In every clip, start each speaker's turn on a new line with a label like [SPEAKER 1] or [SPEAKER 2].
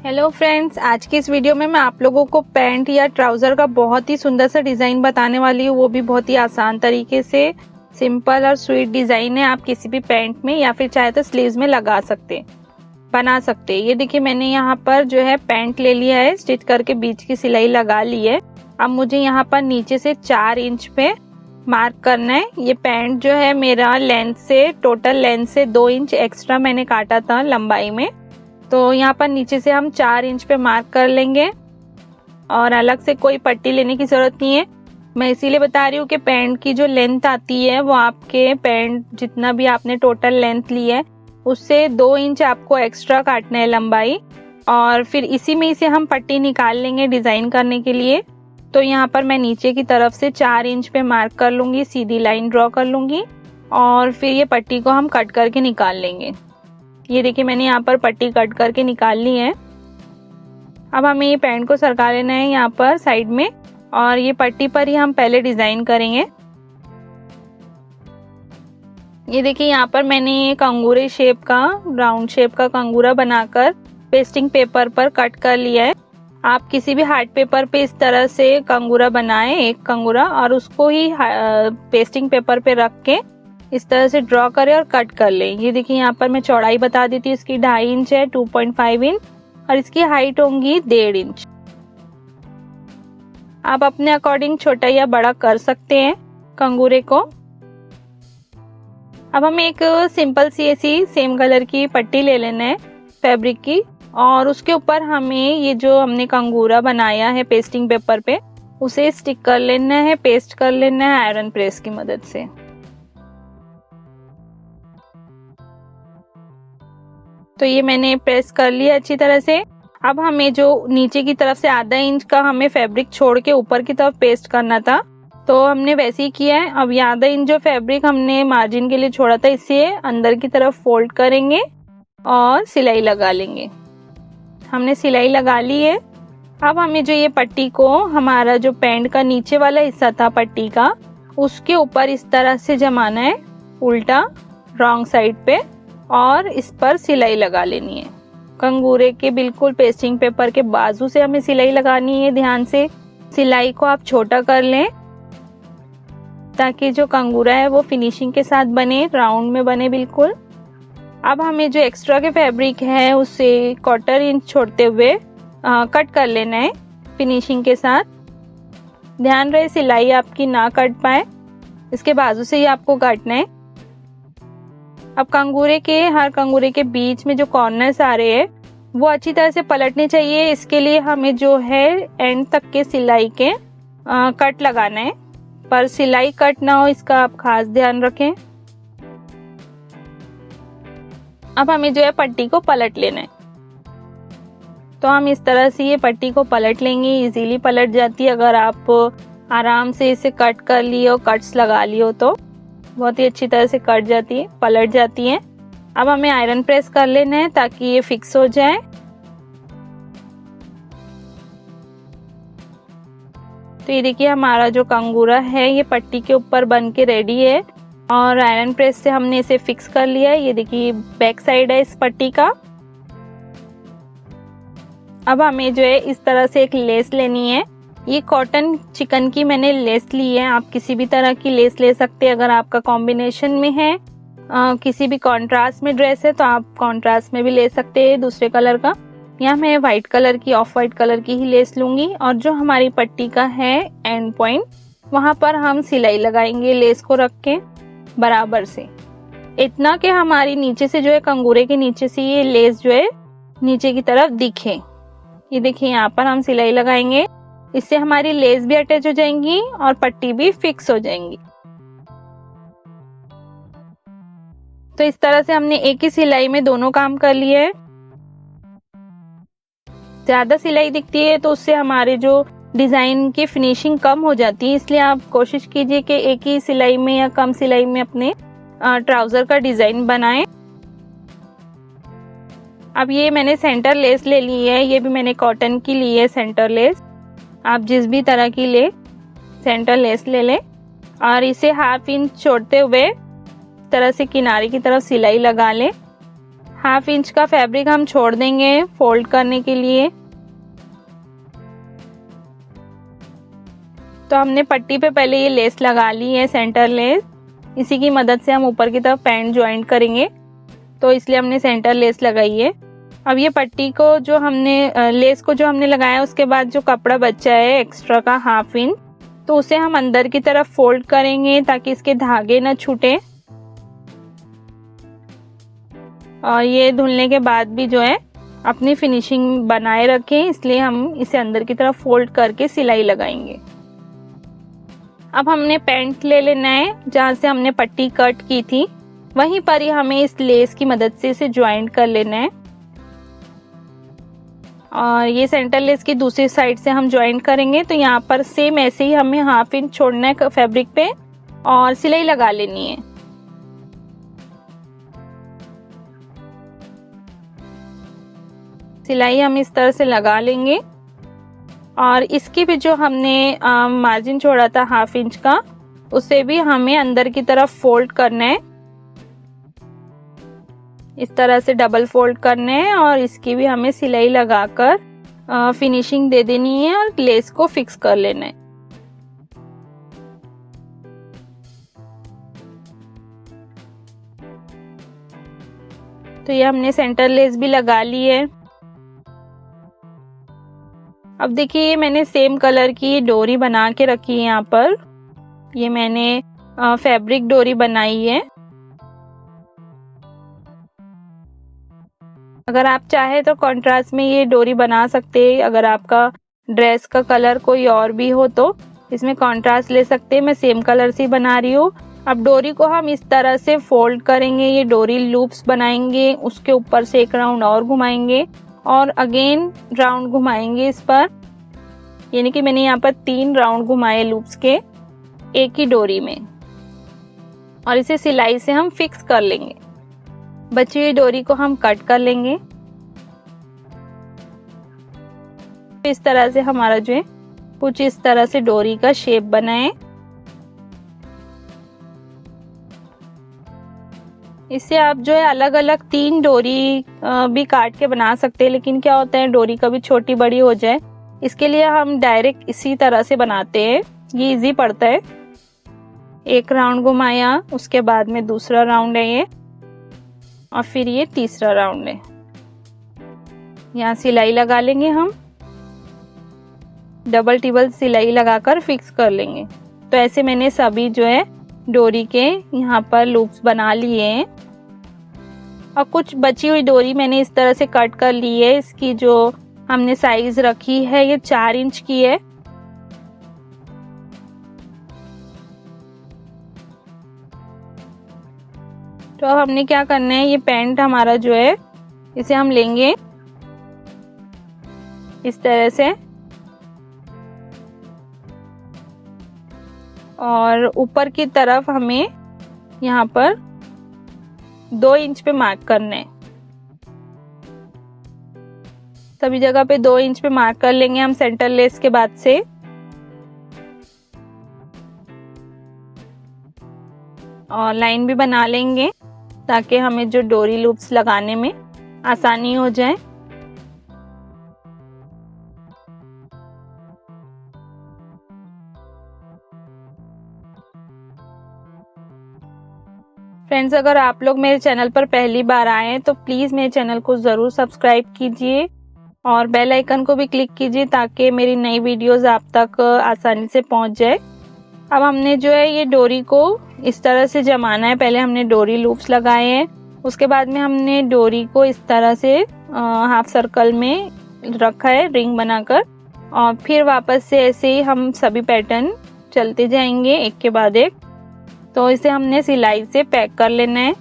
[SPEAKER 1] Hello friends, आज की इस वीडियो में मैं आप लोगों को पैंट या ट्राउज़र का बहुत ही सुंदर सा डिज़ाइन बताने वाली हूँ। वो भी बहुत ही आसान तरीके से। सिंपल और स्वीट डिज़ाइन है। आप किसी भी पैंट में या फिर चाहे तो स्लीव्स में लगा सकते, बना सकते। ये देखिए, मैंने यहाँ पर जो है पैंट ले लिया है, स्टिच करके बीच की सिलाई लगा ली है। अब मुझे यहाँ पर नीचे से 4 इंच पे मार्क करना है। ये पैंट जो है मेरा लेंथ से, टोटल लेंथ से 2 इंच एक्स्ट्रा मैंने काटा था लंबाई में। तो यहाँ पर नीचे से हम 4 इंच पे मार्क कर लेंगे और अलग से कोई पट्टी लेने की ज़रूरत नहीं है। मैं इसीलिए बता रही हूँ कि पैंट की जो लेंथ आती है वो आपके पैंट जितना भी आपने टोटल लेंथ ली है उससे 2 इंच आपको एक्स्ट्रा काटना है लंबाई, और फिर इसी में से हम पट्टी निकाल लेंगे डिज़ाइन करने के लिए। तो यहाँ पर मैं नीचे की तरफ से 4 इंच पे मार्क कर लूँगी, सीधी लाइन ड्रॉ कर लूँगी और फिर ये पट्टी को हम कट करके निकाल लेंगे। ये देखिए, मैंने यहाँ पर पट्टी कट करके निकाल ली है। अब हमें ये पैंट को सरका लेना है यहाँ पर साइड में, और ये पट्टी पर ही हम पहले डिज़ाइन करेंगे। ये देखिए, यहाँ पर मैंने एक अंगूरे शेप का, राउंड शेप का कंगूरा बनाकर पेस्टिंग पेपर पर कट कर लिया है। आप किसी भी हार्ड पेपर पे इस तरह से कंगूरा बनाएं, एक कंगूरा, और उसको ही पेस्टिंग पेपर पे रख के इस तरह से ड्रॉ करें और कट कर लें। ये देखिए, यहाँ पर मैं चौड़ाई बता देती हूँ। इसकी 2.5 इंच है, 2.5 इंच, और इसकी हाइट होंगी 1.5 इंच। आप अपने अकॉर्डिंग छोटा या बड़ा कर सकते हैं कंगूरे को। अब हमें एक सिंपल सी ऐसी सेम कलर की पट्टी ले लेना है फैब्रिक की, और उसके ऊपर हमें ये जो हमने कंगूरा बनाया है पेस्टिंग पेपर पे उसे स्टिक कर लेना है, पेस्ट कर लेना है आयरन प्रेस की मदद से। तो ये मैंने प्रेस कर लिया अच्छी तरह से। अब हमें जो नीचे की तरफ से ½ इंच का हमें फैब्रिक छोड़ के ऊपर की तरफ पेस्ट करना था, तो हमने वैसे ही किया है। अब ये ½ इंच जो फैब्रिक हमने मार्जिन के लिए छोड़ा था, इसे अंदर की तरफ फोल्ड करेंगे और सिलाई लगा लेंगे। हमने सिलाई लगा ली है। अब हमें जो ये पट्टी को, हमारा जो पैंट का नीचे वाला हिस्सा था पट्टी का, उसके ऊपर इस तरह से जमाना है उल्टा, रॉन्ग साइड पे, और इस पर सिलाई लगा लेनी है। कंगूरे के बिल्कुल पेस्टिंग पेपर के बाजू से हमें सिलाई लगानी है। ध्यान से सिलाई को आप छोटा कर लें ताकि जो कंगूरा है वो फिनिशिंग के साथ बने, राउंड में बने बिल्कुल। अब हमें जो एक्स्ट्रा के फैब्रिक है उसे 1/4 इंच छोड़ते हुए कट कर लेना है फिनिशिंग के साथ। ध्यान रहे सिलाई आपकी ना कट पाए, इसके बाजू से ही आपको काटना है। अब हर कंगूरे के बीच में जो कॉर्नर्स आ रहे हैं वो अच्छी तरह से पलटने चाहिए। इसके लिए हमें जो है एंड तक के सिलाई के कट लगाना है, पर सिलाई कट ना हो इसका आप खास ध्यान रखें। अब हमें जो है पट्टी को पलट लेना है। तो हम इस तरह से ये पट्टी को पलट लेंगे। इजीली पलट जाती है अगर आप आराम से इसे कट कर लिए हो, कट्स लगा लिए हो तो बहुत ही अच्छी तरह से कट जाती है, पलट जाती है। अब हमें आयरन प्रेस कर लेना है ताकि ये फिक्स हो जाए। तो ये देखिए, हमारा जो कंगूरा है ये पट्टी के ऊपर बन के रेडी है, और आयरन प्रेस से हमने इसे फिक्स कर लिया है। ये देखिए, बैक साइड है इस पट्टी का। अब हमें जो है इस तरह से एक लेस लेनी है। ये कॉटन चिकन की मैंने लेस ली है। आप किसी भी तरह की लेस ले सकते हैं अगर आपका कॉम्बिनेशन में है। किसी भी कॉन्ट्रास्ट में ड्रेस है तो आप कॉन्ट्रास्ट में भी ले सकते हैं दूसरे कलर का। यहाँ मैं वाइट कलर की, ऑफ वाइट कलर की ही लेस लूंगी, और जो हमारी पट्टी का है एंड पॉइंट, वहां पर हम सिलाई लगाएंगे लेस को रख के बराबर से, इतना कि हमारी नीचे से जो है कंगूरे के नीचे से ये लेस जो है नीचे की तरफ दिखे। ये देखिए, यहाँ पर हम सिलाई लगाएंगे। इससे हमारी लेस भी अटैच हो जाएंगी और पट्टी भी फिक्स हो जाएंगी। तो इस तरह से हमने एक ही सिलाई में दोनों काम कर लिए हैं। ज्यादा सिलाई दिखती है तो उससे हमारे जो डिजाइन की फिनिशिंग कम हो जाती है, इसलिए आप कोशिश कीजिए कि एक ही सिलाई में या कम सिलाई में अपने ट्राउजर का डिजाइन बनाएं। अब ये मैंने सेंटर लेस ले ली है। ये भी मैंने कॉटन की ली है सेंटर लेस। आप जिस भी तरह की ले सेंटर लेस ले लें, और इसे ½ इंच छोड़ते हुए इस तरह से किनारे की तरफ सिलाई लगा लें। हाफ इंच का फैब्रिक हम छोड़ देंगे फोल्ड करने के लिए। तो हमने पट्टी पे पहले ये लेस लगा ली है, सेंटर लेस। इसी की मदद से हम ऊपर की तरफ पैंट ज्वाइंट करेंगे, तो इसलिए हमने सेंटर लेस लगाई है। अब ये पट्टी को जो हमने लेस को जो हमने लगाया, उसके बाद जो कपड़ा बचा है एक्स्ट्रा का हाफ इंच, तो उसे हम अंदर की तरफ फोल्ड करेंगे ताकि इसके धागे न छूटे। और ये धुलने के बाद भी जो है अपनी फिनिशिंग बनाए रखें, इसलिए हम इसे अंदर की तरफ फोल्ड करके सिलाई लगाएंगे। अब हमने पैंट ले लेना है, जहाँ से हमने पट्टी कट की थी वहीं पर ही हमें इस लेस की मदद से इसे ज्वाइंट कर लेना है। और ये सेंटर लेस की दूसरी साइड से हम ज्वाइंट करेंगे। तो यहाँ पर सेम ऐसे ही हमें हाफ इंच छोड़ना है फैब्रिक पे और सिलाई लगा लेनी है। सिलाई हम इस तरह से लगा लेंगे और इसकी भी जो हमने मार्जिन छोड़ा था हाफ इंच का, उसे भी हमें अंदर की तरफ फोल्ड करना है। इस तरह से डबल फोल्ड करना है और इसकी भी हमें सिलाई लगाकर फिनिशिंग दे देनी है और लेस को फिक्स कर लेना है। तो ये हमने सेंटर लेस भी लगा ली है। अब देखिए मैंने सेम कलर की डोरी बना के रखी है। यहाँ पर ये मैंने फैब्रिक डोरी बनाई है। अगर आप चाहे तो कंट्रास्ट में ये डोरी बना सकते हैं। अगर आपका ड्रेस का कलर कोई और भी हो तो इसमें कंट्रास्ट ले सकते हैं। मैं सेम कलर से बना रही हूँ। अब डोरी को हम इस तरह से फोल्ड करेंगे, ये डोरी लूप्स बनाएंगे, उसके ऊपर से एक राउंड और घुमाएंगे और अगेन राउंड घुमाएंगे इस पर। यानी कि मैंने यहाँ पर 3 राउंड घुमाए लूप्स के एक ही डोरी में, और इसे सिलाई से हम फिक्स कर लेंगे। बची हुई डोरी को हम कट कर लेंगे। इस तरह से हमारा जो है कुछ इस तरह से डोरी का शेप बना है। इससे आप जो है अलग अलग 3 डोरी भी काट के बना सकते हैं, लेकिन क्या होता है डोरी कभी छोटी बड़ी हो जाए, इसके लिए हम डायरेक्ट इसी तरह से बनाते हैं। ये इजी पड़ता है। एक राउंड घुमाया, उसके बाद में दूसरा राउंड है ये, और फिर ये तीसरा राउंड है। यहाँ सिलाई लगा लेंगे हम, डबल टिबल सिलाई लगाकर फिक्स कर लेंगे। तो ऐसे मैंने सभी जो है डोरी के यहाँ पर लूप्स बना लिए हैं। और कुछ बची हुई डोरी मैंने इस तरह से कट कर ली है। इसकी जो हमने साइज रखी है ये 4 इंच की है। तो अब हमने क्या करना है, ये पैंट हमारा जो है इसे हम लेंगे इस तरह से, और ऊपर की तरफ हमें यहाँ पर 2 इंच पे मार्क करना है। सभी जगह पे 2 इंच पे मार्क कर लेंगे हम सेंटर लेस के बाद से। और लाइन भी बना लेंगे ताकि हमें जो डोरी लूप्स लगाने में आसानी हो जाए। फ्रेंड्स, अगर आप लोग मेरे चैनल पर पहली बार आए हैं तो प्लीज़ मेरे चैनल को ज़रूर सब्सक्राइब कीजिए और बेल आइकन को भी क्लिक कीजिए ताकि मेरी नई वीडियोस आप तक आसानी से पहुंच जाए। अब हमने जो है ये डोरी को इस तरह से जमाना है। पहले हमने डोरी लूप्स लगाए हैं, उसके बाद में हमने डोरी को इस तरह से हाफ सर्कल में रखा है रिंग बनाकर, और फिर वापस से ऐसे ही हम सभी पैटर्न चलते जाएंगे एक के बाद एक। तो इसे हमने सिलाई से पैक कर लेना है।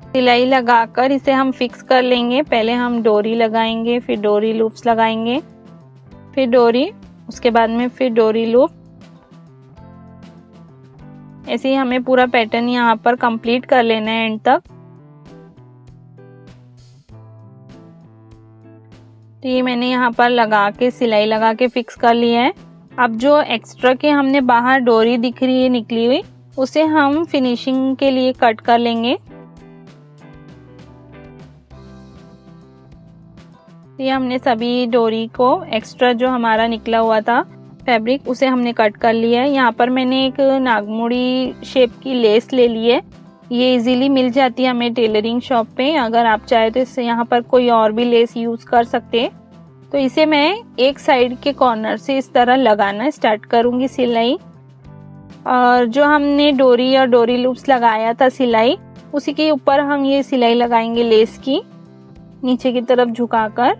[SPEAKER 1] सिलाई लगाकर इसे हम फिक्स कर लेंगे। पहले हम डोरी लगाएंगे, फिर डोरी लूप्स लगाएंगे, फिर डोरी, उसके बाद में फिर डोरी लूप। ऐसे ही हमें पूरा पैटर्न यहाँ पर कंप्लीट कर लेना है एंड तक। तो ये मैंने यहाँ पर लगा के सिलाई लगा के फिक्स कर लिया है। अब जो एक्स्ट्रा के हमने बाहर डोरी दिख रही है निकली हुई, उसे हम फिनिशिंग के लिए कट कर लेंगे। ये हमने सभी डोरी को एक्स्ट्रा जो हमारा निकला हुआ था फैब्रिक, उसे हमने कट कर लिया है। यहाँ पर मैंने एक नागमोड़ी शेप की लेस ले ली है। ये इजीली मिल जाती है हमें टेलरिंग शॉप पे। अगर आप चाहे तो इससे यहाँ पर कोई और भी लेस यूज कर सकते हैं। तो इसे मैं एक साइड के कॉर्नर से इस तरह लगाना स्टार्ट करूंगी सिलाई। और जो हमने डोरी और डोरी लूप्स लगाया था सिलाई, उसी के ऊपर हम ये सिलाई लगाएंगे लेस की, नीचे की तरफ झुकाकर।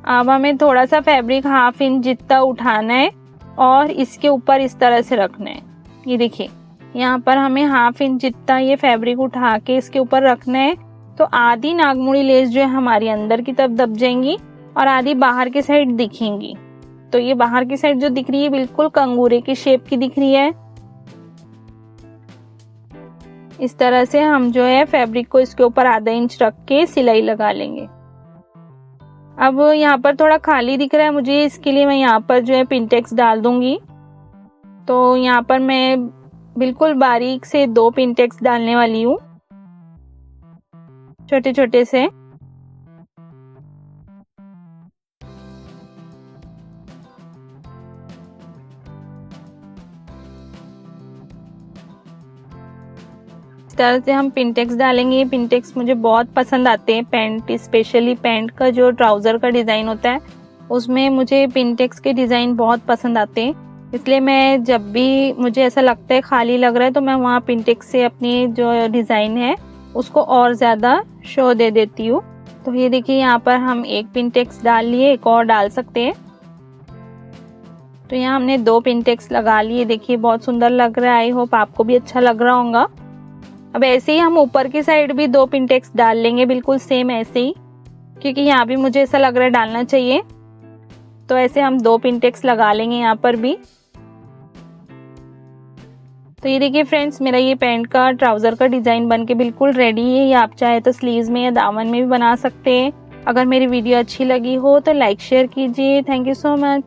[SPEAKER 1] अब हमें थोड़ा सा फैब्रिक 1/2 इंच जितना उठाना है और इसके ऊपर इस तरह से रखना है। ये देखिए, यहाँ पर हमें 1/2 इंच जितना ये फैब्रिक उठा के इसके ऊपर रखना है। तो आधी नागमोड़ी लेस जो है हमारी अंदर की तरफ दब जाएंगी और आधी बाहर की साइड दिखेंगी। तो ये बाहर की साइड जो दिख रही है बिल्कुल कंगूरे की शेप की दिख रही है। इस तरह से हम जो है फैब्रिक को इसके ऊपर ½ इंच रख के सिलाई लगा लेंगे। अब यहाँ पर थोड़ा खाली दिख रहा है मुझे, इसके लिए मैं यहाँ पर जो है पिनटेक्स डाल दूंगी। तो यहाँ पर मैं बिल्कुल बारीक से 2 पिनटेक्स डालने वाली हूँ, छोटे छोटे से। इस तरह से हम पिनटेक्स डालेंगे। ये पिनटेक्स मुझे बहुत पसंद आते हैं। पैंट, स्पेशली पैंट का जो ट्राउजर का डिजाइन होता है उसमें मुझे पिनटेक्स के डिजाइन बहुत पसंद आते हैं। इसलिए मैं जब भी मुझे ऐसा लगता है खाली लग रहा है तो मैं वहाँ पिनटेक्स से अपनी जो डिजाइन है उसको और ज्यादा शो दे देती हूँ। तो ये देखिए, यहाँ पर हम एक पिनटेक्स डाल लिए, एक और डाल सकते हैं। तो यहाँ हमने 2 पिनटेक्स लगा लिए। देखिए बहुत सुंदर लग रहा है। आई होप आपको भी अच्छा लग रहा होगा। अब ऐसे ही हम ऊपर की साइड भी 2 पिनटेक्स डाल लेंगे, बिल्कुल सेम ऐसे ही, क्योंकि यहाँ भी मुझे ऐसा लग रहा है डालना चाहिए। तो ऐसे हम 2 पिनटेक्स लगा लेंगे यहाँ पर भी। तो ये देखिए फ्रेंड्स, मेरा ये पैंट का ट्राउजर का डिजाइन बनके बिल्कुल रेडी है। ये आप चाहे तो स्लीव्स में या दामन में भी बना सकते हैं। अगर मेरी वीडियो अच्छी लगी हो तो लाइक शेयर कीजिए। Thank you so much.